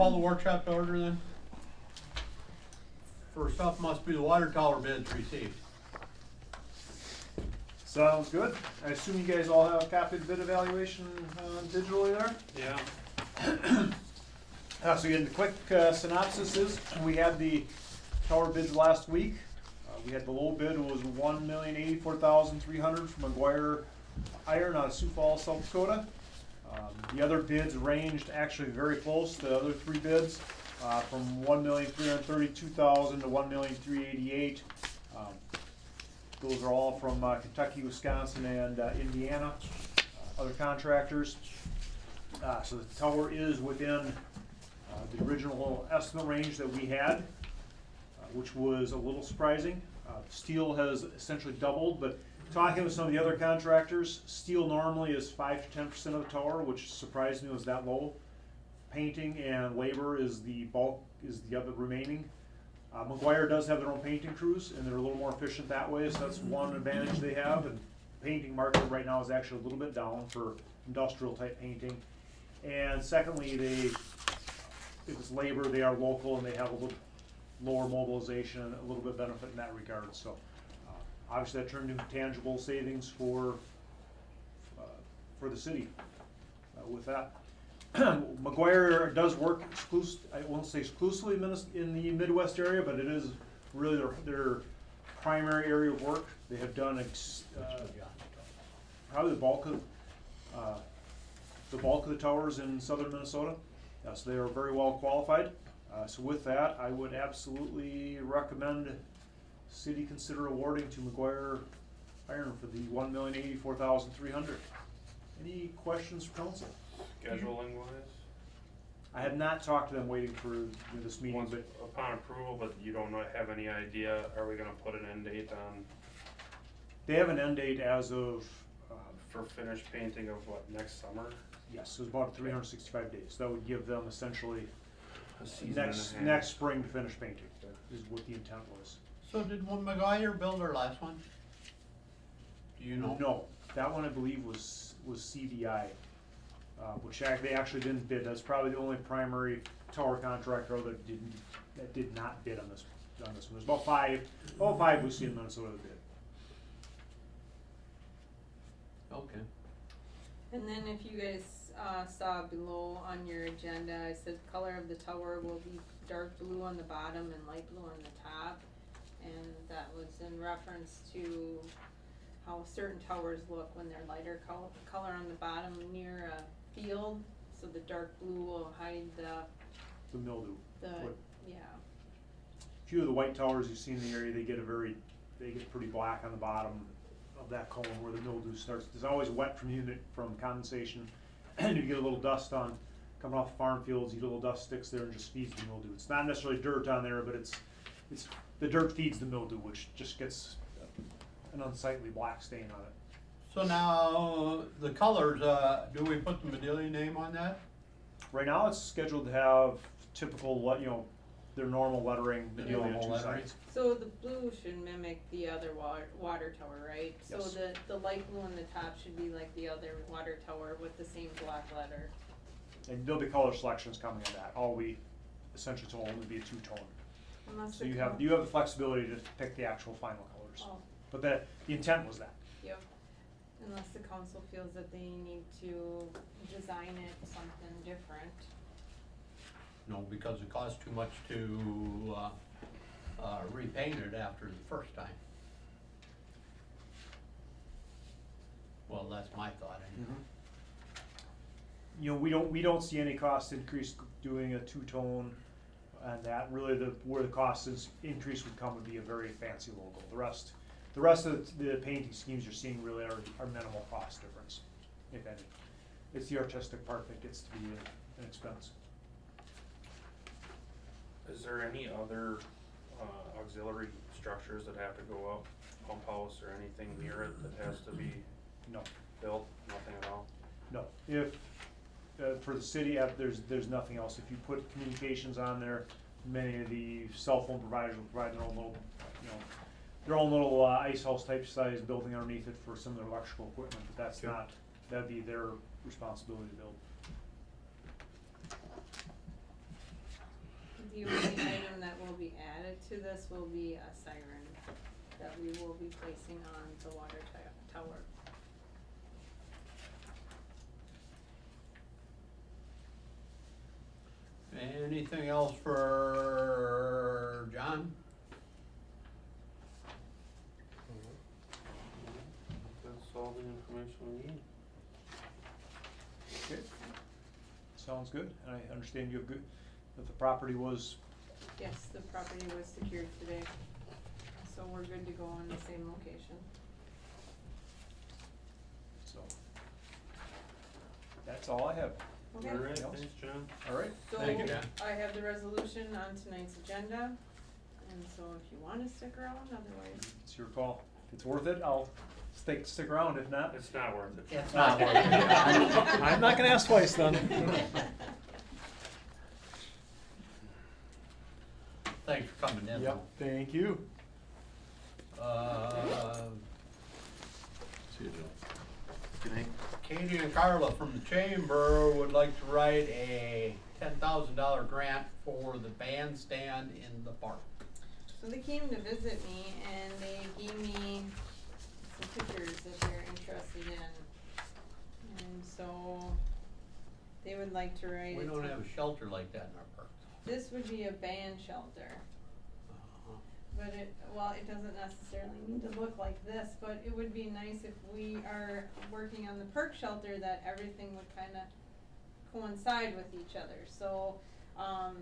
call the workshop to order then? First up must be the water tower bids received. Sounds good. I assume you guys all have a copy of the bid evaluation digitally there? Yeah. So again, the quick synopsis is, we had the tower bids last week. We had the low bid was $1,084,300 from McGuire Iron out of Sioux Falls, South Dakota. The other bids ranged actually very close, the other three bids, from $1,332,000 to $1,388,000. Those are all from Kentucky, Wisconsin, and Indiana, other contractors. So the tower is within the original estimate range that we had, which was a little surprising. Steel has essentially doubled, but talking with some of the other contractors, steel normally is 5 to 10% of the tower, which surprised me was that low. Painting and labor is the bulk, is the other remaining. McGuire does have their own painting crews, and they're a little more efficient that way, so that's one advantage they have. And the painting market right now is actually a little bit down for industrial type painting. And secondly, if it's labor, they are local and they have a little lower mobilization and a little bit benefit in that regard. So obviously that turned into tangible savings for the city with that. McGuire does work I won't say exclusively in the Midwest area, but it is really their primary area of work. They have done probably the bulk of the towers in southern Minnesota. So they are very well qualified. So with that, I would absolutely recommend city consider awarding to McGuire Iron for the $1,084,300. Any questions from council? Scheduling wise? I have not talked to them waiting for this meeting, Once but upon approval, but you don't have any idea, are we gonna put an end date on, they have an end date as of, for finished painting of what, next summer? yes, it was about 365 days. That would give them essentially A season and a half. next spring to finish painting, is what the intent was. So did McGuire build our last one? Do you know? No, that one I believe was CBI, which they actually didn't bid. That's probably the only primary tower contractor that did not bid on this one. There's about five we see in Minnesota that bid. Okay. And then if you guys saw below on your agenda, I said color of the tower will be dark blue on the bottom and light blue on the top. And that was in reference to how certain towers look when they're lighter color on the bottom near a field. So the dark blue will hide the mildew. yeah. A few of the white towers you see in the area, they get pretty black on the bottom of that cone where the mildew starts. It's always wet from condensation, and you get a little dust on coming off farm fields. You get a little dust sticks there and just feeds the mildew. It's not necessarily dirt on there, but it's the dirt feeds the mildew, which just gets an unsightly black stain on it. So now, the colors, do we put the Medillion name on that? Right now, it's scheduled to have typical, their normal lettering, The Medallion normal two lettering. sides. So the blue should mimic the other water tower, right? Yes. So the light blue on the top should be like the other water tower with the same black letter. And there'll be color selections coming in that. All we essentially told them would be a two-tone. Unless So the you have the flexibility to pick the actual final colors. Oh, But the intent was that. yep. Unless the council feels that they need to design it something different. No, because it costs too much to repaint it after the first time. Well, that's my thought anyway. We don't see any cost increase doing a two-tone, and that really where the cost increase would come would be a very fancy logo. The rest of the painting schemes you're seeing really are minimal cost difference, if any. It's the artistic part that gets to be an expense. Is there any other auxiliary structures that have to go up, pump house or anything near it that has to be No, built, nothing at all? no. If for the city, there's nothing else. If you put communications on there, many of the cell phone providers will provide their own little ice house type size building underneath it for some of their electrical equipment, but that's Okay. that'd be their responsibility to build. this will be a siren that we will be placing on the water tower. Anything else for John? That's all the information we need. Okay. Sounds good, and I understand you have good, that the property was, Yes, the property was secured today, so we're good to go on the same location. so. That's all I have. Okay. All right, Anything else? thanks, John. All right, So Thank you, Dan. I have the resolution on tonight's agenda, and so if you wanna stick around, otherwise, it's your call. If it's worth it, I'll stick around. If not, It's not worth it. It's not worth it. I'm not gonna ask twice then. Thanks for coming in. Yep, thank you. See you, Joe. Good night. Katie and Carla from the chamber would like to write a $10,000 grant for the bandstand in the park. so they came to visit me and they gave me some pictures that they're interested in. And so they would like to write. We a don't ten- have a shelter like that in our parks. This would be a band shelter. But it doesn't necessarily need to look like this, but it would be nice if we are working on the perk shelter that everything would kinda coincide with each other. So, I'm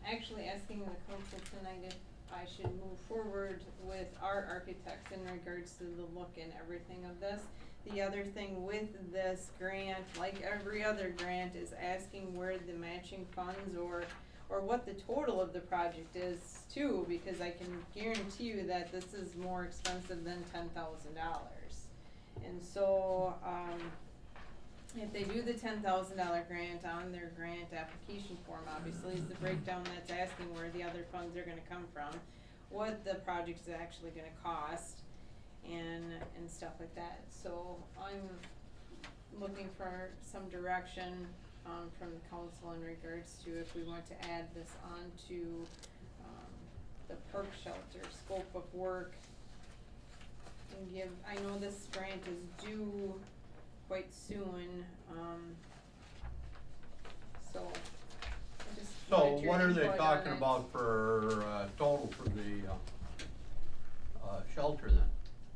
actually asking the council tonight if I should move forward with our architects in regards to the look and everything of this. The other thing with this grant, like every other grant, is asking where the matching funds or what the total of the project is too, because I can guarantee you that this is more expensive than $10,000. And so, if they do the $10,000 grant on their grant application form, obviously is the breakdown that's asking where the other funds are gonna come from, what the project is actually gonna cost, and stuff like that. So I'm looking for some direction from the council in regards to if we want to add this on to the perk shelter scope of work. And give, I know this grant is due quite soon, so I just So wanted your what are they input on talking it. about for, total for the, shelter then,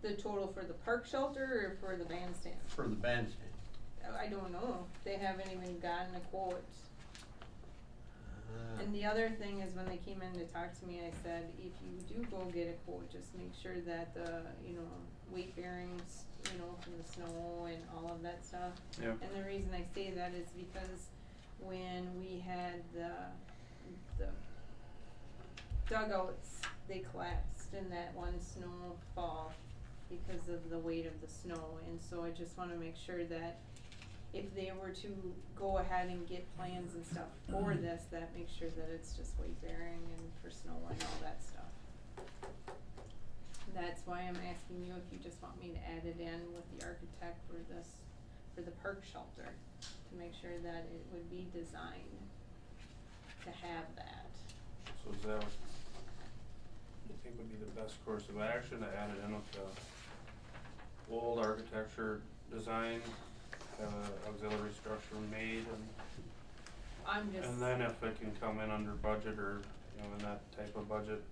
The total for the park shelter or for the bandstand? for the bandstand? I don't know, they haven't even gotten a quote. Uh, And the other thing is when they came in to talk to me, I said, if you do go get a quote, just make sure that the, weight bearings, from the snow and all of that stuff. Yep. And the reason I say that is because when we had the dugouts, they collapsed in that one snowfall because of the weight of the snow. And so I just wanna make sure that if they were to go ahead and get plans and stuff for this, that makes sure that it's just weight bearing and for snow and all that stuff. That's why I'm asking you if you just want me to add it in with the architect for this, for the perk shelter, to make sure that it would be designed to have that. So is that what you think would be the best course of action, to add it in with the old architecture design, have a auxiliary structure made, and then if it can come in under budget or, in that type of budget,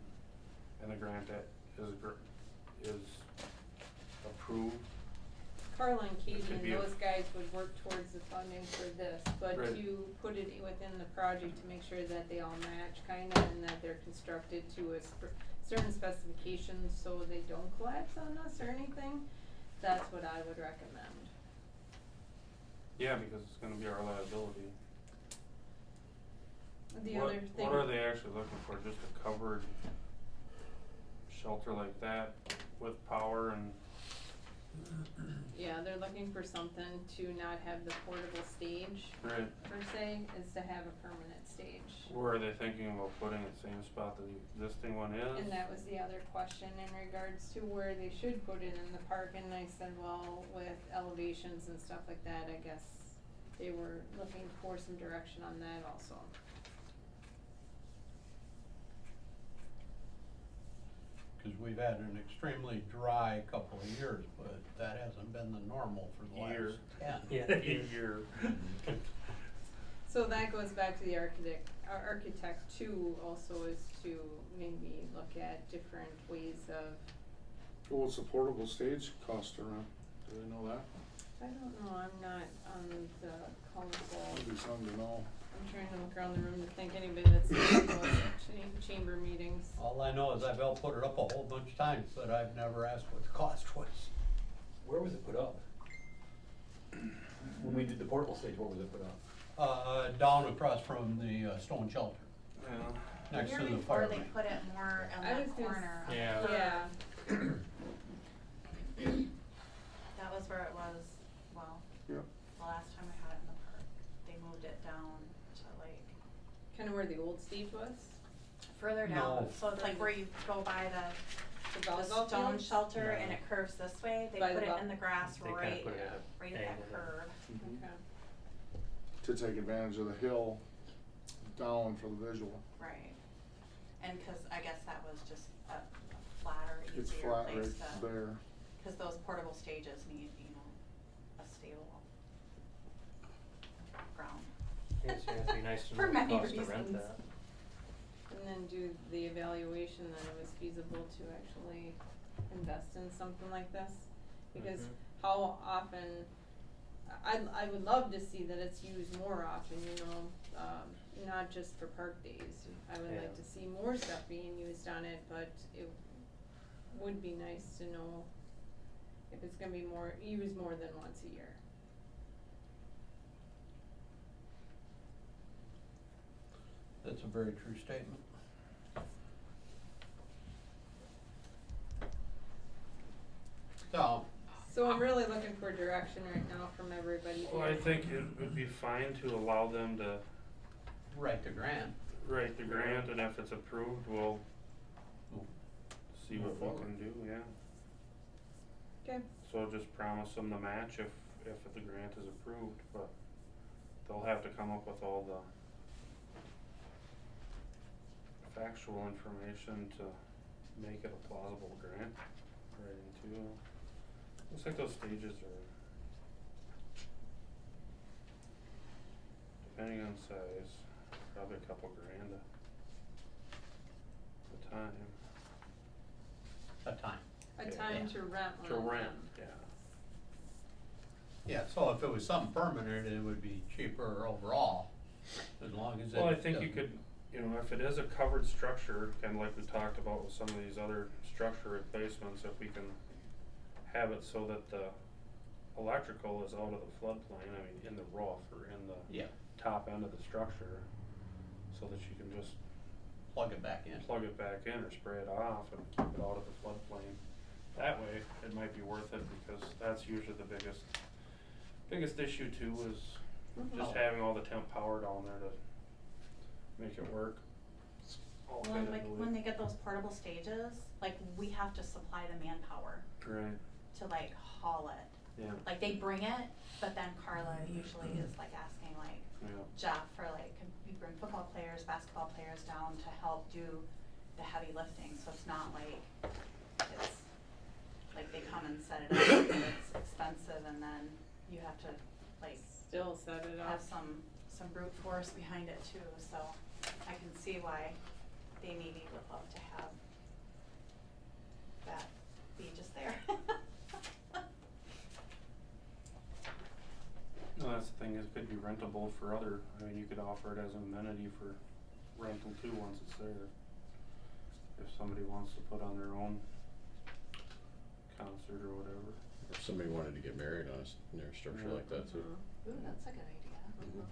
and the grant that is approved, Carla and Katie could and be a- those guys would work towards the funding for this, but Right. to put it within the project to make sure that they all match kinda and that they're constructed to a certain specifications so they don't collapse on us or anything, that's what I would recommend. yeah, because it's gonna be our liability. The What- other thing. What are they actually looking for, just a covered shelter like that with power and, Yeah, they're looking for something to not have the portable stage right, per se, is to have a permanent stage. where are they thinking about putting it, same spot that the existing one is? And that was the other question in regards to where they should put it in the park, and I said, well, with elevations and stuff like that, I guess they were looking for some direction on that also. cause we've had an extremely dry couple of years, but that hasn't been the normal for the Year. last 10. Yeah. Year. So that goes back to the architect too, also is to maybe look at different ways of, What's a portable stage cost around? Do they know that? I don't know, I'm not on the council. That'd be something to know. I'm trying to look around the room to think anybody that's been to chamber meetings. All I know is I've helped put it up a whole bunch of times, but I've never asked what the cost was. Where was it put up? When we did the portable stage, where was it put up? Down across from the stone shelter, Yeah. next to The the year before, fire they lane. put it more on I that was gonna corner. Yeah. Yeah, That was where it was, well, Yep. the last time we had it in the park. They moved it down to like kinda where the old stage was, further No. down, so it's like where you go by the volleyball stone fields? shelter and No. it curves this way. They By the put it vol- in the grass They kinda right, put it at a right at that angle there. curve. Okay, To take advantage of the hill down for the visual. Right. And cause I guess that was just a flatter, It's easier flat place right to, there. cause those portable stages need, a stable ground. Yes, yeah, it'd be nice to know For the many cost to rent reasons. that. and then do the evaluation that it was feasible to actually invest in something like this? Because Mhm. how often, I would love to see that it's used more often, you know, not just for park days. I would Yeah. like to see more stuff being used on it, but it would be nice to know if it's gonna be used more than once a year. That's a very true statement. So, I'm really looking for direction right now from everybody Well, I here. think it would be fine to allow them to write the grant. write the grant, and if it's approved, we'll We'll see move what we forward. can do, yeah. Okay, So just promise them the match if the grant is approved, but they'll have to come up with all the factual information to make it a plausible grant writing too. Looks like those stages are, depending on size, probably a couple grand a time. A time. a Yeah. time to rent one To of rent, them. yeah. Yeah, so if it was something permanent, it would be cheaper overall, as long as it. Well, I think you doesn't- could, if it is a covered structure, kinda like we talked about with some of these other structure replacements, if we can have it so that the electrical is out of the floodplain, I mean, in the roof or in the Yeah, top end of the structure, so that you can just plug it back in. plug it back in or spray it off and keep it out of the floodplain. That way, it might be worth it, because that's usually the biggest issue too, is just having all the temp power down there to make it work. All Well, kind and of like really- when they get those portable stages, like we have to supply the manpower Right, to like haul it. yeah, Like they bring it, but then Carla usually is like asking like yeah. Jeff for like, can we bring football players, basketball players down to help do the heavy lifting, so it's not like, it's, like they come and set it up, and it's expensive, and then you have to like Still set it have up. some brute force behind it too, so I can see why they maybe would love to have that be just there. No, that's the thing, is it could be rentable for other, I mean, you could offer it as an amenity for rental too, once it's there. If somebody wants to put on their own concert or whatever. If somebody wanted to get married on near a structure Yeah. like that too. Ooh, that's a good idea. Mhm.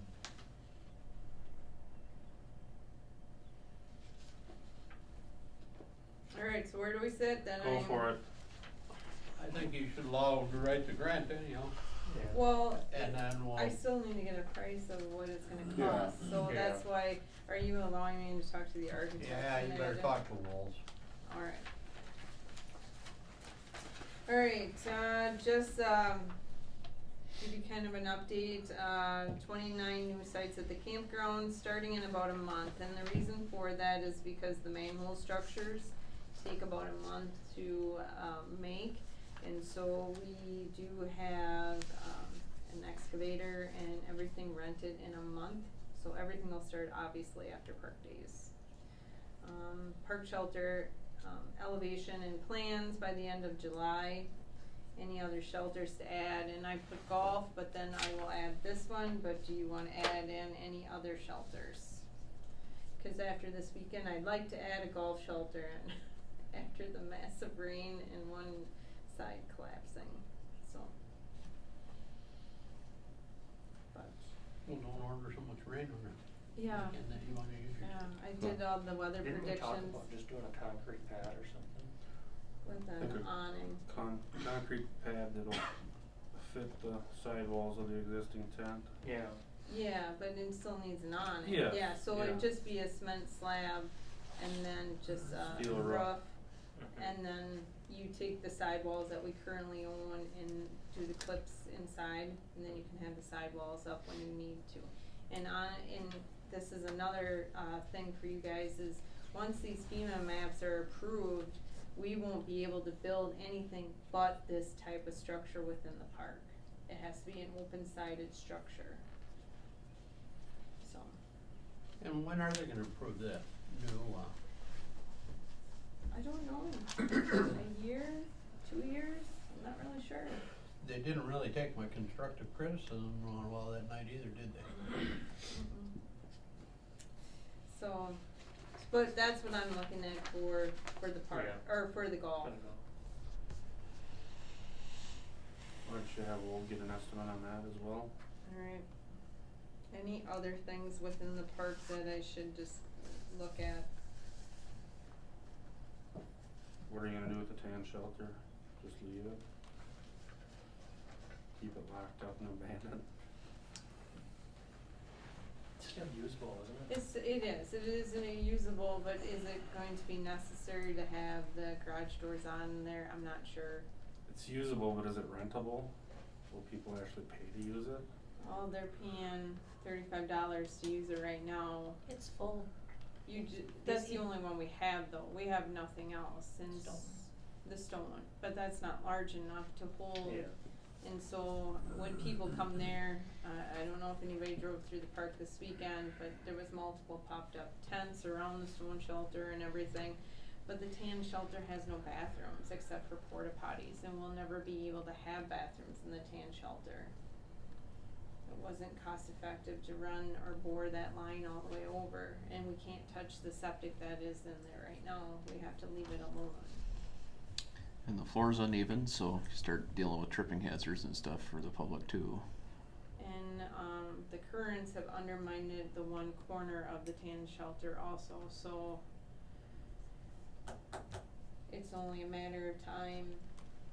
Alright, so where do we sit then? Go for it. I think you should allow them to write the grant anyhow, Yeah. Well, and then we'll. I still need to get a price of what it's gonna Yeah. cost, so Yeah. that's why, are you allowing me to talk to the architect? Yeah, you better talk to Rolls. Alright. Alright, just, give you kind of an update, 29 new sites at the campground, starting in about a month, and the reason for that is because the manhole structures take about a month to, make. And so we do have, an excavator and everything rented in a month, so everything will start obviously after park days. Park shelter, elevation and plans by the end of July. Any other shelters to add, and I put golf, but then I will add this one, but do you wanna add in any other shelters? Cause after this weekend, I'd like to add a golf shelter in, after the massive rain and one side collapsing, so. But, Well, don't order so much rain on it. yeah, And then you wanna use your. I did all the weather Didn't we talk predictions about just doing a concrete pad or something? with an Okay. awning. Concrete pad that'll fit the sidewalls of the existing tent. Yeah. Yeah, but it still needs an awning. Yes, Yeah, so yeah. it'd just be a cement slab and then just a Steel roof. roof. And then you take the sidewalls that we currently own and do the clips inside, and then you can have the sidewalls up when you need to. And this is another, thing for you guys is, once these FEMA maps are approved, we won't be able to build anything but this type of structure within the park. It has to be an open-sided structure. So, And when are they gonna approve that new, I don't know, a year, 2 years, I'm not really sure. they didn't really take my constructive criticism on well that night either, did they? So, but that's what I'm looking at for the park, Yeah. or for the golf. Gonna go. Why don't you have, we'll get an estimate on that as well. Alright. Any other things within the park that I should just look at? What are you gonna do with the tan shelter? Just leave it? Keep it locked up and abandoned? It's still usable, isn't it? It isn't usable, but is it going to be necessary to have the garage doors on there? I'm not sure. It's usable, but is it rentable? Will people actually pay to use it? Oh, they're paying $35 to use it right now. It's full. That's the only one we have though, we have nothing else, and Stone. the stone, but that's not large enough to hold. Yeah. And so when people come there, I don't know if anybody drove through the park this weekend, but there was multiple popped up tents around the stone shelter and everything. But the tan shelter has no bathrooms except for porta potties, and we'll never be able to have bathrooms in the tan shelter. It wasn't cost effective to run or bore that line all the way over, and we can't touch the septic that is in there right now, we have to leave it alone. And the floor's uneven, so you start dealing with tripping hazards and stuff for the public too. And, the currents have undermined the one corner of the tan shelter also, so it's only a matter of time.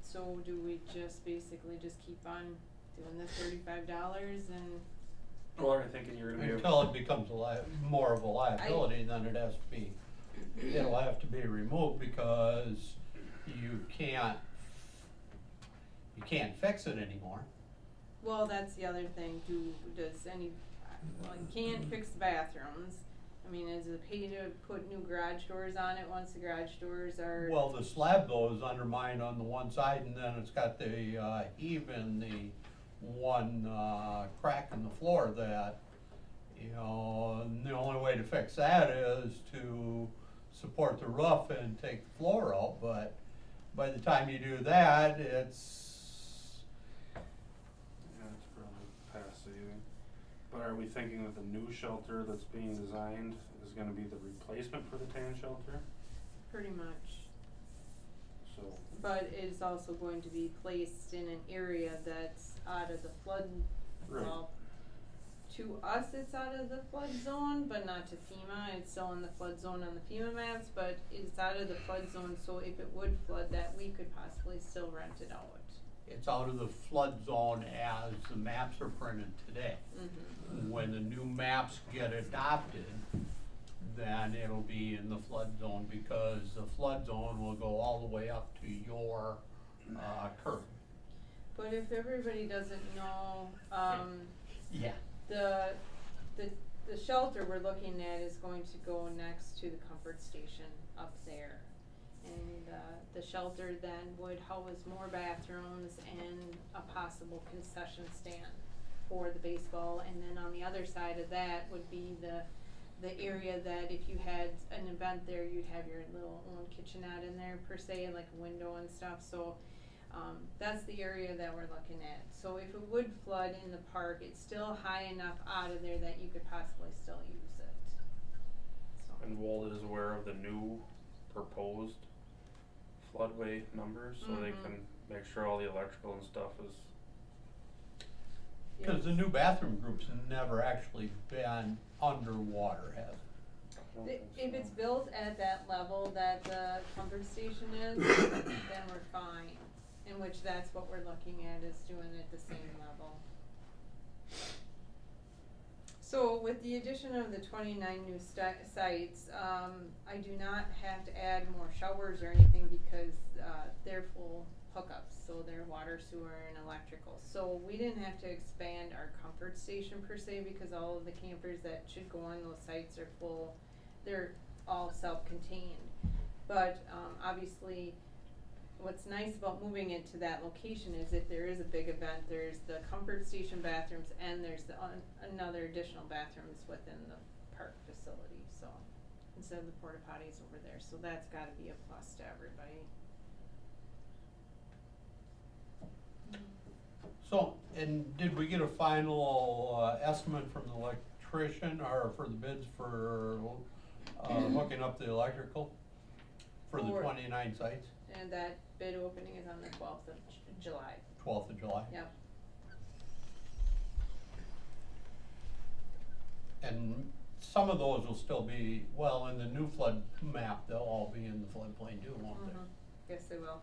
So do we just basically just keep on doing the $35 and, Well, are you thinking you're gonna be able? Until it becomes more of a liability, then it has to be, it'll have to be removed because you can't fix it anymore. well, that's the other thing, you can't fix the bathrooms. I mean, is it pay to put new garage doors on it once the garage doors are? Well, the slab though is undermined on the one side, and then it's got the heave in the one crack in the floor that, you know, and the only way to fix that is to support the roof and take the floor out, but by the time you do that, it's, Yeah, it's probably past saving. But are we thinking that the new shelter that's being designed is gonna be the replacement for the tan shelter? Pretty much. So, But it's also going to be placed in an area that's out of the flood, Right. well, to us it's out of the flood zone, but not to FEMA, it's still in the flood zone on the FEMA maps, but it's out of the flood zone, so if it would flood that, we could possibly still rent it out. it's out of the flood zone as the maps are printed today. Mm-hmm. When the new maps get adopted, then it'll be in the flood zone because the flood zone will go all the way up to your curb. But if everybody doesn't know, Yeah. the shelter we're looking at is going to go next to the comfort station up there. And, the shelter then would house more bathrooms and a possible concession stand for the baseball. And then on the other side of that would be the area that if you had an event there, you'd have your little own kitchenette in there per se, like a window and stuff, so, that's the area that we're looking at. So if it would flood in the park, it's still high enough out of there that you could possibly still use it. So, And Wald is aware of the new proposed floodway numbers, so they Mhm. can make sure all the electrical and stuff is, yeah. Cause the new bathroom group's never actually been underwater, has it? I don't If think so. it's built at that level that the comfort station is, then we're fine. In which that's what we're looking at, is doing it the same level. So with the addition of the 29 new sites, I do not have to add more showers or anything because they're full hookups, so they're water, sewer, and electrical. So we didn't have to expand our comfort station per se because all of the campers that should go on those sites are full. They're all self-contained. But obviously, what's nice about moving it to that location is if there is a big event, there's the comfort station bathrooms and there's the another additional bathrooms within the park facility, so, instead of the porta potties over there, so that's gotta be a plus to everybody. So, and did we get a final, estimate from the electrician or for the bids for, hooking up the electrical? For the For- 29 sites, And that bid opening is on the 12th of July, 12th of July? yep. And some of those will still be, well, in the new flood map, they'll all be in the floodplain too, won't they? Yes, they will.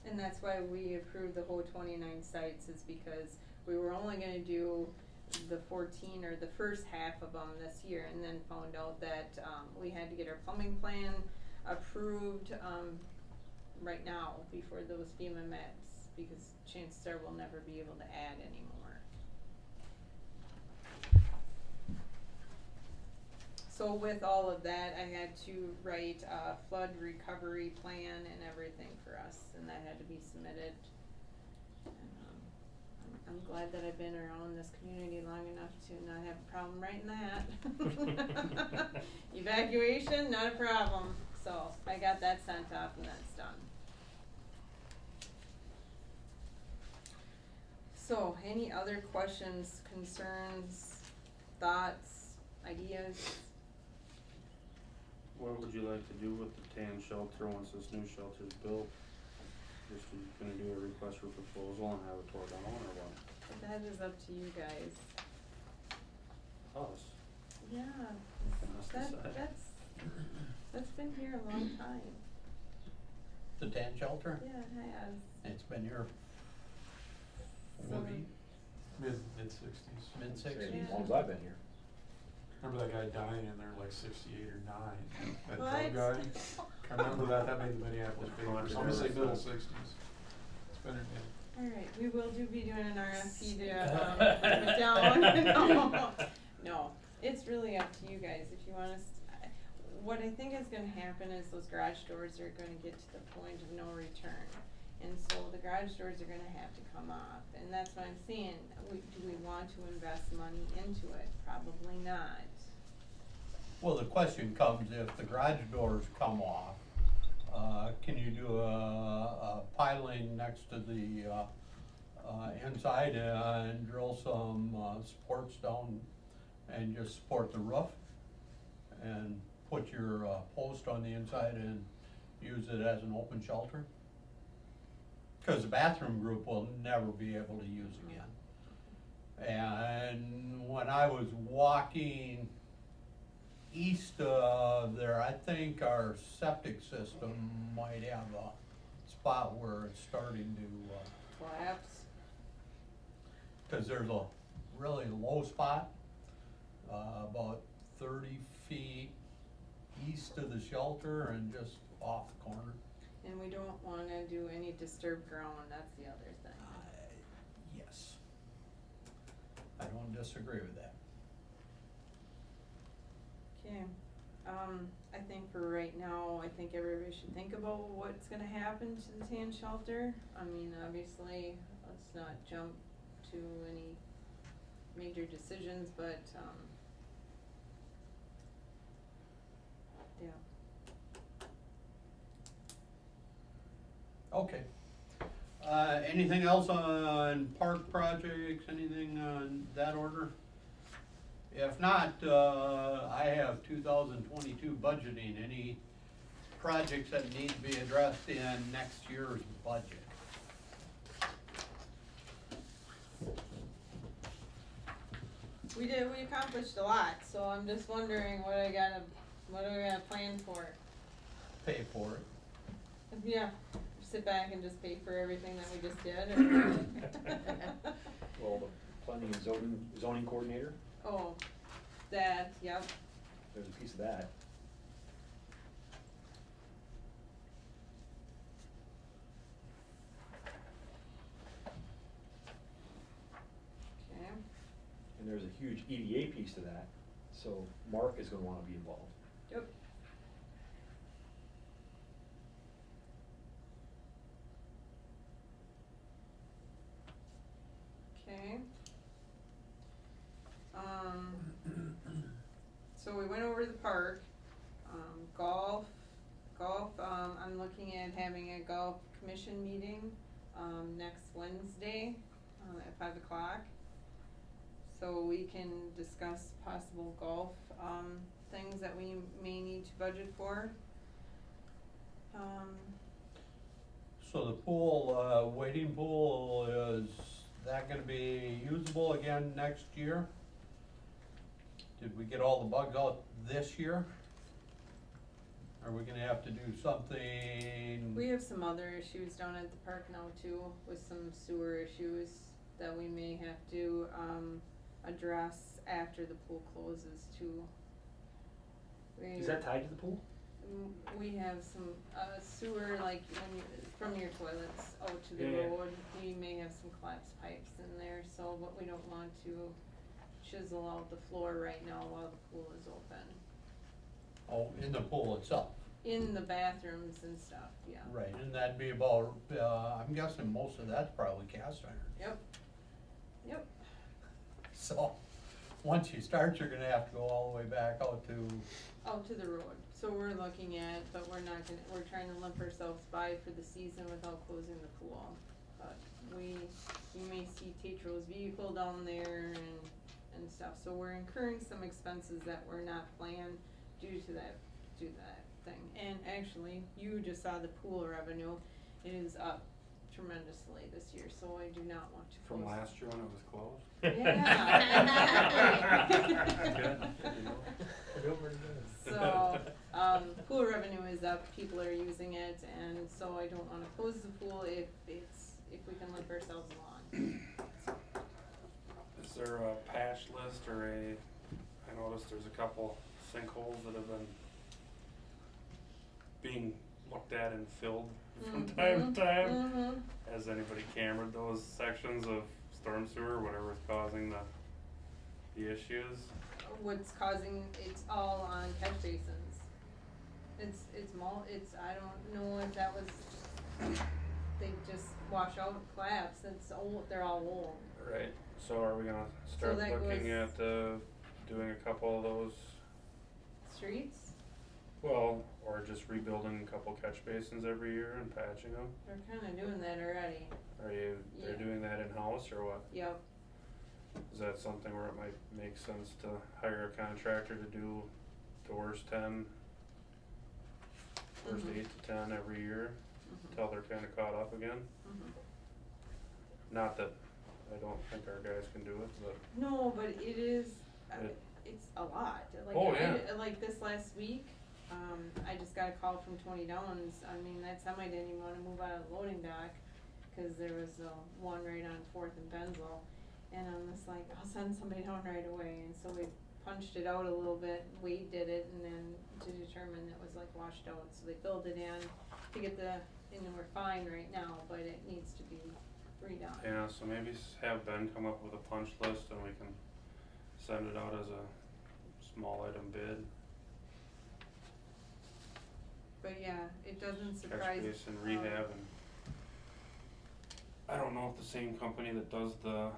And that's why we approved the whole 29 sites, is because we were only gonna do the 14 or the first half of them this year, and then found out that, we had to get our plumbing plan approved, right now before those FEMA maps, because chances are we'll never be able to add anymore. So with all of that, I had to write a flood recovery plan and everything for us, and that had to be submitted. And, I'm glad that I've been around this community long enough to not have a problem writing that. Evacuation, not a problem, so I got that sent off and that's done. So, any other questions, concerns, thoughts, ideas? What would you like to do with the tan shelter once this new shelter's built? Just you gonna do a request for proposal and have it tore down or what? That is up to you guys. Us? Yeah, Us decide. that's been here a long time. The tan shelter, Yeah, it has. it's been here So- maybe Mid-60s. mid-60s. Yeah. As long as I've been here. Remember that guy dying in there like 68 or 9? That What? drug guy? I remember that made the Minneapolis papers. I'm gonna say middle 60s. It's better than Alright, we will be doing an RFP to, bring it down. No, it's really up to you guys, if you want us, what I think is gonna happen is those garage doors are gonna get to the point of no return. And so the garage doors are gonna have to come off, and that's what I'm saying, do we want to invest money into it? Probably not. Well, the question comes, if the garage doors come off, can you do a piling next to the, inside and drill some, supports down and just support the roof? And put your, post on the inside and use it as an open shelter? Cause the bathroom group will never be able to use again. And when I was walking east of there, I think our septic system might have a spot where it's starting to, Collapse. cause there's a really low spot, about 30 feet east of the shelter and just off the corner. And we don't wanna do any disturbed ground, that's the other thing. Yes. I don't disagree with that. Okay, I think for right now, I think everybody should think about what's gonna happen to the tan shelter. I mean, obviously, let's not jump to any major decisions, but, yeah. Okay. Anything else on park projects, anything on that order? If not, I have 2022 budgeting, any projects that need to be addressed in next year's budget? We accomplished a lot, so I'm just wondering what do we gotta plan for? Pay for it. Yeah, sit back and just pay for everything that we just did, or? Well, the planning and zoning coordinator, Oh, that, yep. there's a piece of that. Okay, And there's a huge EDA piece to that, so Mark is gonna wanna be involved. yep. Okay. So we went over the park, golf, I'm looking at having a golf commission meeting, next Wednesday, at 5 o'clock. So we can discuss possible golf, things that we may need to budget for. So the pool, waiting pool, is that gonna be usable again next year? Did we get all the bugs out this year? Are we gonna have to do something? We have some other issues down at the park now too, with some sewer issues that we may have to, address after the pool closes too. Is that tied to the pool? We have some, sewer, like, from your toilets out to the Yeah, yeah. road, we may have some collapsed pipes in there, so, but we don't want to chisel out the floor right now while the pool is open. Oh, in the pool itself? In the bathrooms and stuff, yeah. Right, and that'd be about, I'm guessing most of that's probably cast iron. Yep. Yep. So, once you start, you're gonna have to go all the way back out to, Out to the road, so we're looking at, but we're not gonna, we're trying to limp ourselves by for the season without closing the pool. But you may see Tetro's vehicle down there and stuff, so we're incurring some expenses that were not planned due to that thing. And actually, you just saw the pool revenue, it is up tremendously this year, so I do not want to close. From last year when it was closed? So, pool revenue is up, people are using it, and so I don't wanna close the pool if we can limp ourselves along. Is there a patch list or I noticed there's a couple sinkholes that have been being looked at and filled from time to time. Mhm. Has anybody cambered those sections of storm sewer, whatever is causing the issues? What's causing, it's all on catch basins. I don't know if that was, they just wash out, collapse, it's old, they're all old. Right, so are we gonna start that looking goes- at, doing a couple of those, Streets, well, or just rebuilding a couple catch basins every year and patching them? they're kinda doing that already, They're Yeah. doing that in-house or what? yep. Is that something where it might make sense to hire a contractor to do the worst 10, first Mhm. 8 to 10 every year, Mhm. till they're kinda caught up again? Mhm. Not that I don't think our guys can do it, but No, but it is, It- it's a lot, like, Oh, yeah. like this last week, I just got a call from Tony Downs, I mean, that time I didn't even wanna move out of the loading dock, cause there was, one right on Fourth and Benzel, and I'm just like, I'll send somebody down right away, and so we punched it out a little bit, Wade did it, and then to determine it was like washed out, so they filled it in to get and we're fine right now, but it needs to be redone. yeah, so maybe have Ben come up with a punch list and we can send it out as a small item bid. it doesn't catch surprise. basin rehab, and I don't know if the same company that does the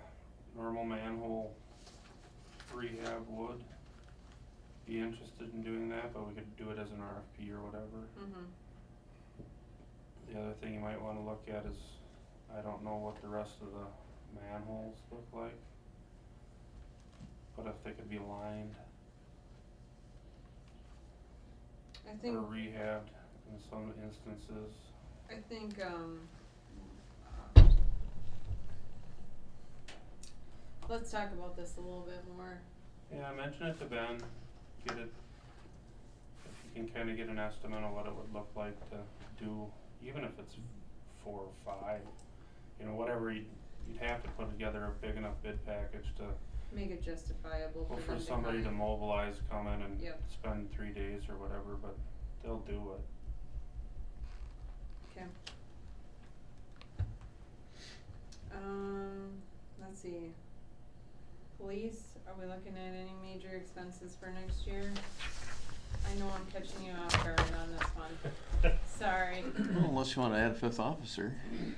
normal manhole rehab would be interested in doing that, but we could do it as an RFP or whatever. Mhm. The other thing you might wanna look at is, I don't know what the rest of the manholes look like, but if they could be lined I or think, rehabbed in some instances. I think, let's talk about this a little bit more. Yeah, mention it to Ben, get it, if you can kinda get an estimate of what it would look like to do, even if it's 4 or 5, you know, whatever you'd have to put together a big enough bid package to, Make it justifiable well, for for them to somebody to come. mobilize, come in and Yep. spend 3 days or whatever, but they'll do it. Okay. Let's see. Police, are we looking at any major expenses for next year? I know I'm catching you off guard on this one. Sorry. Well, unless you wanna add a fifth officer. Did you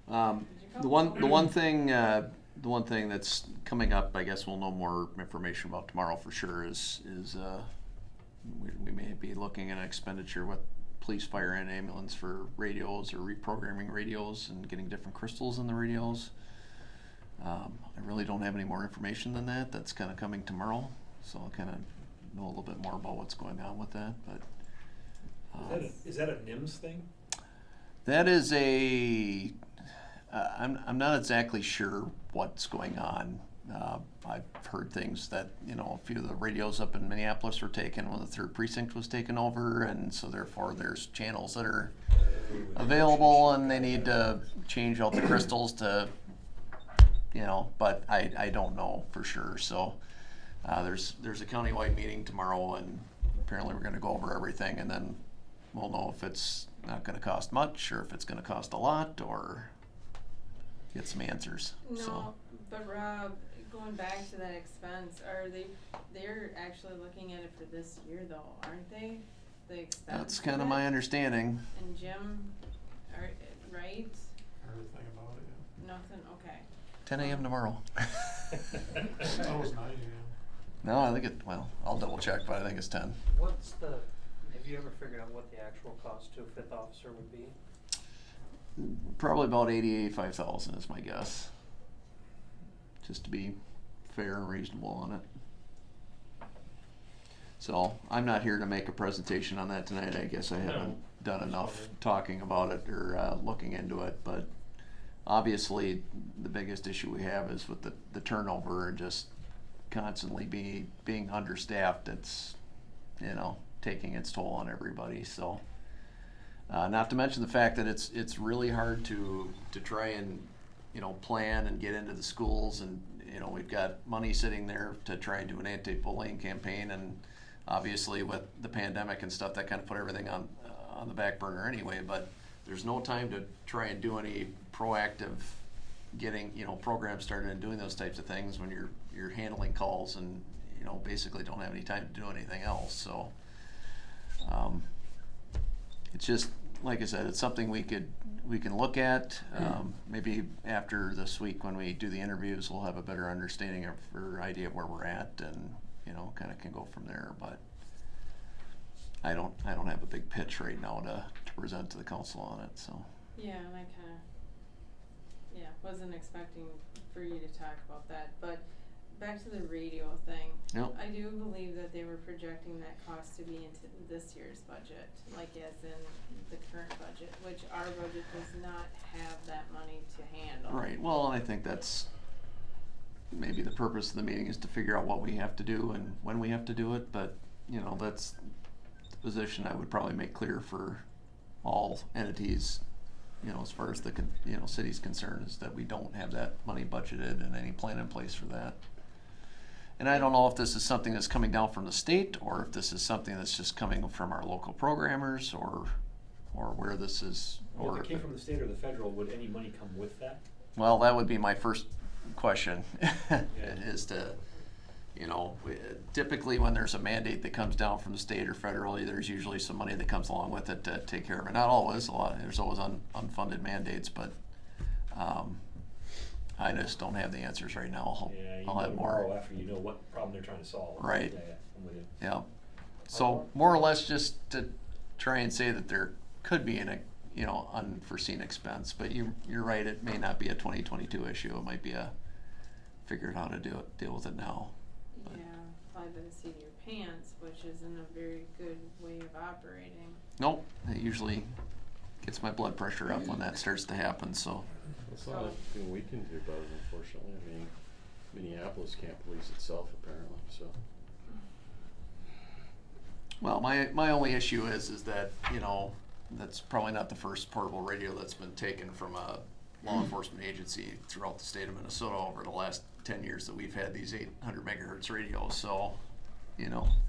The come one forward? thing that's coming up, I guess we'll know more information about tomorrow for sure, is we may be looking at an expenditure with police, fire, and ambulance for radios or reprogramming radios and getting different crystals in the radios. I really don't have any more information than that. That's kind of coming tomorrow, so I'll kind of know a little bit more about what's going on with that. But Is that a NIMS thing? that is I'm not exactly sure what's going on. I've heard things that, you know, a few of the radios up in Minneapolis were taken when the 3rd precinct was taken over, and so therefore there's channels that are available and they need to change out the crystals to, you know, but I don't know for sure. So there's a countywide meeting tomorrow, and apparently we're going to go over everything, and then we'll know if it's not going to cost much or if it's going to cost a lot, or get some answers. So. No, but Rob, going back to that expense, they're actually looking at it for this year though, aren't they? The expense. That's kind of my understanding. And Jim, right? Everything about it, Nothing, okay. 10 a.m. tomorrow. yeah. That was 9 a.m. No, I think well, I'll double check, but I think it's 10. Have you ever figured out what the actual cost to a 5th officer would be? Probably about 85,000 is my guess. Just to be fair and reasonable on it. So I'm not here to make a presentation on that tonight. I guess I haven't done enough talking about it or looking into it, but obviously the biggest issue we have is with the turnover and just constantly being understaffed. It's, you know, taking its toll on everybody. So not to mention the fact that it's really hard to try and, you know, plan and get into the schools, and, you know, we've got money sitting there to try and do an anti-bullying campaign, and obviously with the pandemic and stuff that kind of put everything on the back burner anyway, but there's no time to try and do any proactive getting, you know, programs started and doing those types of things when you're handling calls and, you know, basically don't have any time to do anything else. So it's just, like I said, it's something we can look at. Maybe after this week when we do the interviews, we'll have a better understanding of or idea of where we're at, and, you know, kind of can go from there. But I don't have a big pitch right now to present to the council on it. So Yeah, and I kinda, wasn't expecting for you to talk about that, but back to the radio thing. Yep. I do believe that they were projecting that cost to be into this year's budget, like as in the current budget, which our budget does not have that money to handle. Right. Well, I think that's maybe the purpose of the meeting, is to figure out what we have to do and when we have to do it. But, you know, that's the position I would probably make clear for all entities, you know, as far as the city's concerned, is that we don't have that money budgeted and any plan in place for that. And I don't know if this is something that's coming down from the state, or if this is something that's just coming from our local programmers, or where this is. Well, Or if it came from the state or the federal, would any money come with that? Well, that would be my first question, is to, You know, typically when there's a mandate that comes down from the state or federally, there's usually some money that comes along with it to take care of it. Not always, there's always unfunded mandates, but I just don't have the answers right now. Yeah, you I'll know have tomorrow more. after you know what problem they're trying to solve. Right. Yeah, yeah, I'm with you. Yeah. So more or less just to try and say that there could be an, unforeseen expense, but you're right, it may not be a 2022 issue. It might be a figure out how to deal with it now. But Yeah, fly by the seat of your pants, which isn't a very good way of operating. nope, it usually gets my blood pressure up when that starts to happen, so. It's not a thing we can do about it, unfortunately. I mean, Minneapolis can't police itself apparently, so. Well, my only issue is that, that's probably not the first portable radio that's been taken from a law enforcement agency throughout the state of Minnesota over the last 10 years that we've had these 800 megahertz radios. So,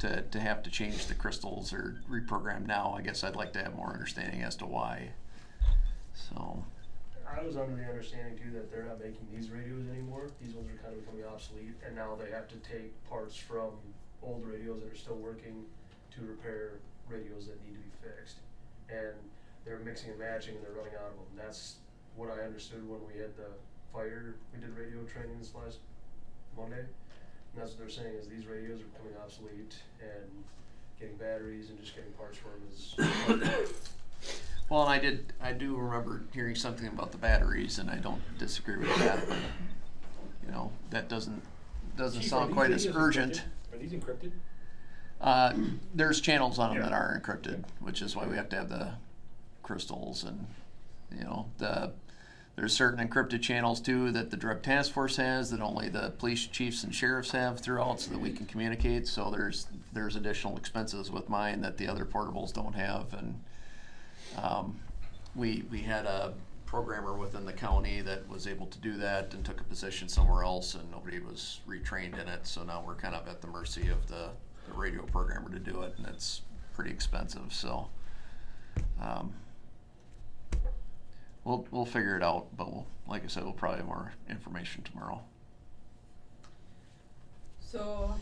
to have to change the crystals or reprogram now, I guess I'd like to have more understanding as to why. So, I was under the understanding too that they're not making these radios anymore. These ones are kind of becoming obsolete, and now they have to take parts from old radios that are still working to repair radios that need to be fixed. And they're mixing and matching, and they're running out of them. That's what I understood when we had the fire. We did radio training this last Monday, and that's what they're saying is these radios are becoming obsolete, and getting batteries and just getting parts for them is. well, and I do remember hearing something about the batteries, and I don't disagree with that, but, that doesn't Chief, sound are quite these as radios urgent. encrypted? Are these encrypted? There's channels on them Yeah. that are encrypted, which is why we have to have the crystals, and there's certain encrypted channels too that the drug task force has that only the police chiefs and sheriffs have throughout, so that we can communicate. So there's additional expenses with mine that the other portables don't have, and we had a programmer within the county that was able to do that and took a position somewhere else, and nobody was retrained in it. So now we're kind of at the mercy of the radio programmer to do it, and it's pretty expensive. So we'll figure it out, but like I said, we'll probably have more information tomorrow. So,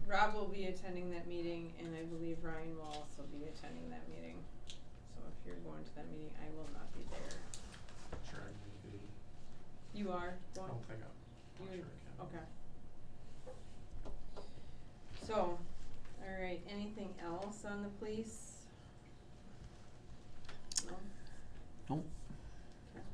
Rob will be attending that meeting, and I believe Ryan will also be attending that meeting. So if you're going to that meeting, I will not be there. Sure, I can do it. You are I going? don't think I'm, You- sure I can. Okay. So, alright, anything else on the police? No? Nope. Okay.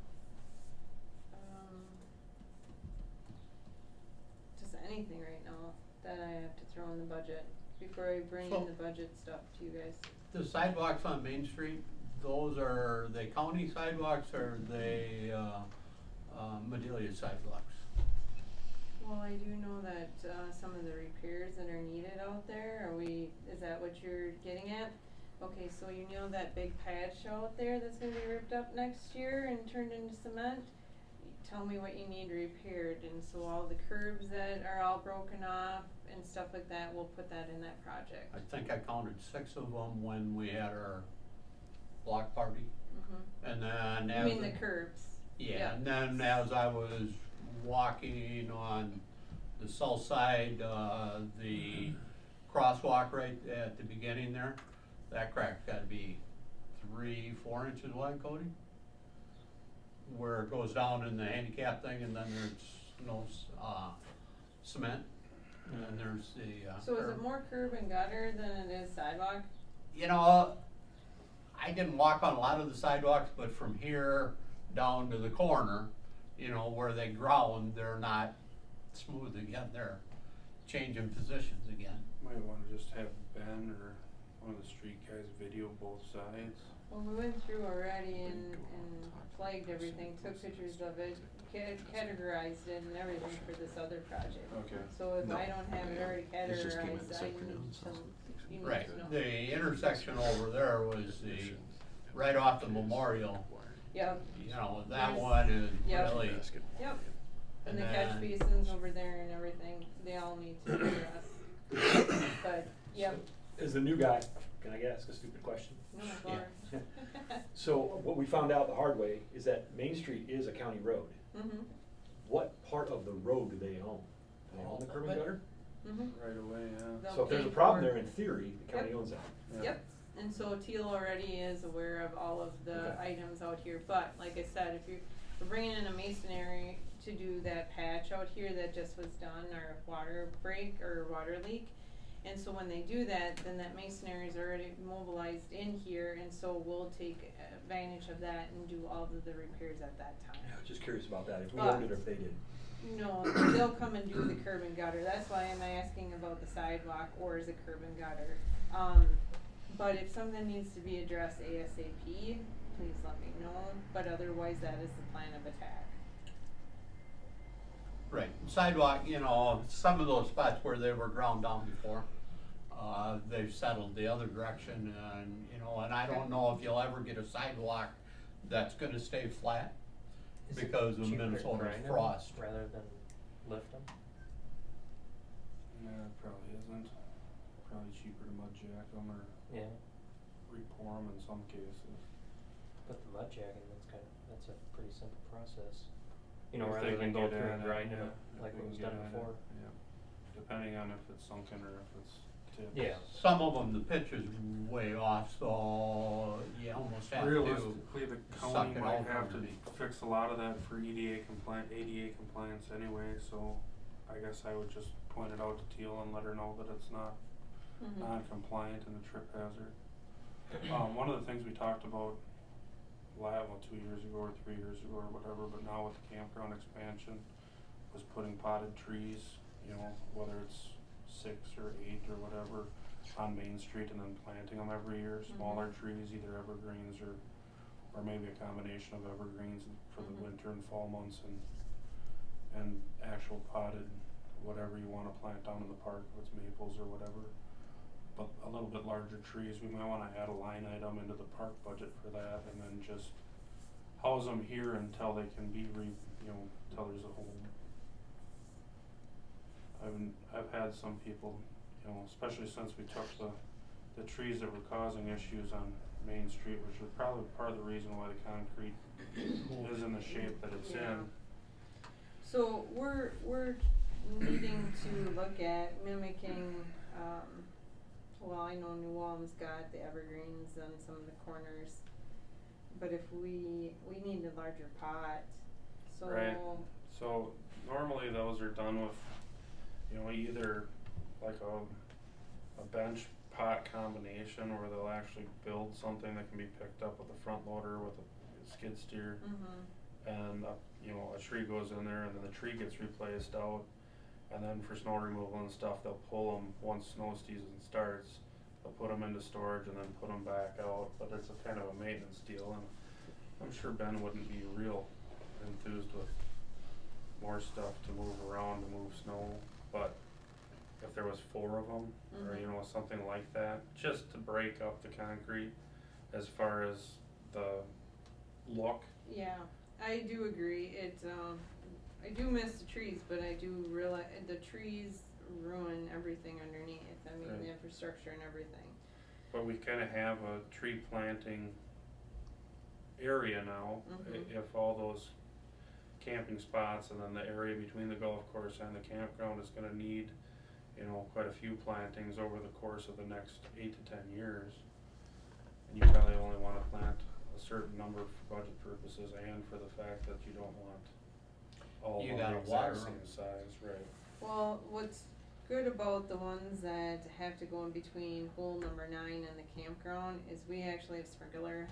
Just anything right now that I have to throw in the budget before I bring in So- the budget stuff to you guys. The sidewalks on Main Street, those are they county sidewalks or they, Madelia sidewalks? Well, I do know that, some of the repairs that are needed out there, is that what you're getting at? Okay, so you know that big patch out there that's gonna be ripped up next year and turned into cement? Tell me what you need repaired, and so all the curbs that are all broken off and stuff like that, we'll put that in that project. I think I counted 6 of them when we had our block party. Mhm. And then You as mean the curbs? Yeah, and then as I was walking on the south side, the crosswalk right at the beginning there, that crack's gotta be 3-4 inches wide, Cody? Where it goes down in the handicap thing, and then there's no, cement, and then there's the, So is it curb. more curb and gutter than it is sidewalk? I didn't walk on a lot of the sidewalks, but from here down to the corner, where they ground, they're not smooth again, they're changing positions again. Might wanna just have Ben or one of the street guys video both sides. Well, we went through already and flagged everything, took pictures of it, categorized it and everything for this other project. Okay. So if No. I don't have it already This just came in categorized, this I afternoon, need so- some, you need Right, to know. the intersection over there was right off the Memorial, Yep, that There's- one is Yep. really, yep, and the And catch then- basins over there and everything, they all need to be addressed. But, yep, As the new guy, can I ask a stupid question? no, Yeah. more. So what we found out the hard way is that Main Street is a county road. Mhm. What part of the road do they own? Do they own the curb and gutter? Mhm. Right away, yeah. They'll So if there's a pay problem for- there, in theory, the county Yep. owns that. Yeah. Yep, and so Teal already is aware of all of the Okay. items out here, but like I said, if we're bringing in a masonry to do that patch out here that just was done, our water break or water leak. And so when they do that, then that masonry is already mobilized in here, and so we'll take advantage of that and do all of the repairs at that time. I was just curious about that, if we But- owned it or if they did. No, they'll come and do the curb and gutter, that's why I'm asking about the sidewalk or is it curb and gutter. But if something needs to be addressed ASAP, please let me know, but otherwise that is the plan of attack. Right, sidewalk, you know, some of those spots where they were ground down before, they've settled the other direction and, you know, and I don't know if you'll ever get a sidewalk that's gonna stay flat Is it because of cheaper to Minnesota's grind 'em frost. rather than lift them? Yeah, it probably isn't. Probably cheaper to mud jack them or Yeah, re-pour them in some cases. but the mud jacking, that's a pretty simple process. You know, If rather they than can go get through at and it, grind yeah, them if like we what can was get done at it, before. Yeah, depending on if it's sunken or if it's tipped. Yeah. Some of them, the pitch is way off, so you almost have to Realistically, the suck county it might out have to underneath. fix a lot of that for ADA compliance anyway, so I guess I would just point it out to Teal and let her know that it's not Mhm. non-compliant and a trip hazard. One of the things we talked about 2 years ago or 3 years ago or whatever, but now with the campground expansion, was putting potted trees, you know, whether it's 6 or 8 or whatever, on Main Street and then planting them every year, smaller trees, either evergreens or maybe a combination of evergreens for the winter and fall months and actual potted, whatever you wanna plant down in the park, if it's maples or whatever. But a little bit larger trees, we might wanna add a line item into the park budget for that and then just house them here until they can be until there's a home. I've had some people, you know, especially since we took the trees that were causing issues on Main Street, which was probably part of the reason why the concrete is in the shape that it's Yeah. in. So we're needing to look at mimicking, well, I know New Ulm's got the evergreens on some of the corners, but if we need a larger pot, so. Right. So normally those are done with, you know, either like a bench pot combination where they'll actually build something that can be picked up with a front loader with a skid steer. And you know, a tree goes in there and then the tree gets replaced out, and then for snow removal and stuff, they'll pull them once snow season starts. They'll put them into storage and then put them back out, but it's a kind of a maintenance deal, and I'm sure Ben wouldn't be real enthused with more stuff to move around to move snow, but if there was 4 of them, or you know, something like that, just to break up the concrete as far as the look. Yeah, I do agree, I do miss the trees, but I do realize the trees ruin everything underneath, I mean, Right. the infrastructure and everything. But we kinda have a tree planting area now, if all those camping spots and then the area between the golf course and the campground is gonna need, you know, quite a few plantings over the course of the next 8 to 10 years. And you probably only wanna plant a certain number for budget purposes and for the fact that you don't want all of You them gotta the water exact 'em. same size, right? Well, what's good about the ones that have to go in between hole number 9 and the campground is we actually have sprinkler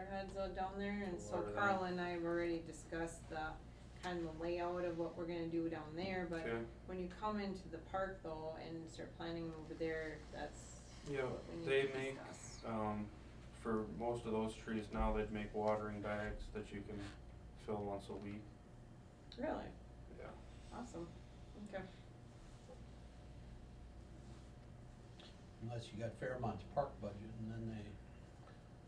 heads out down there, and so Water them. Carl and I have already discussed the kind of the layout of what we're gonna do down there, but Okay. when you come into the park though and start planning over there, that's Yeah, what we need they to make, discuss. for most of those trees now, they'd make watering bags that you can fill once a week. Really? Yeah. Awesome, okay. Unless you got Fairmont's park budget and then they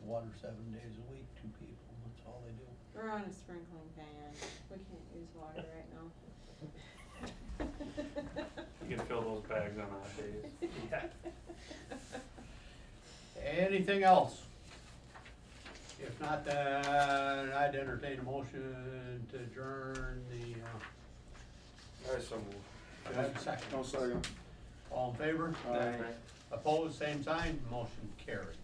water 7 days a week, 2 people, that's all they do. We're on a sprinkling ban, we can't use water right now. You can fill those bags on odd days. Yeah. Anything else? If not, then I'd entertain a motion to adjourn the, I so move. Do I have a second? No second. All in favor? Aye. Opposed, same sign, motion carried.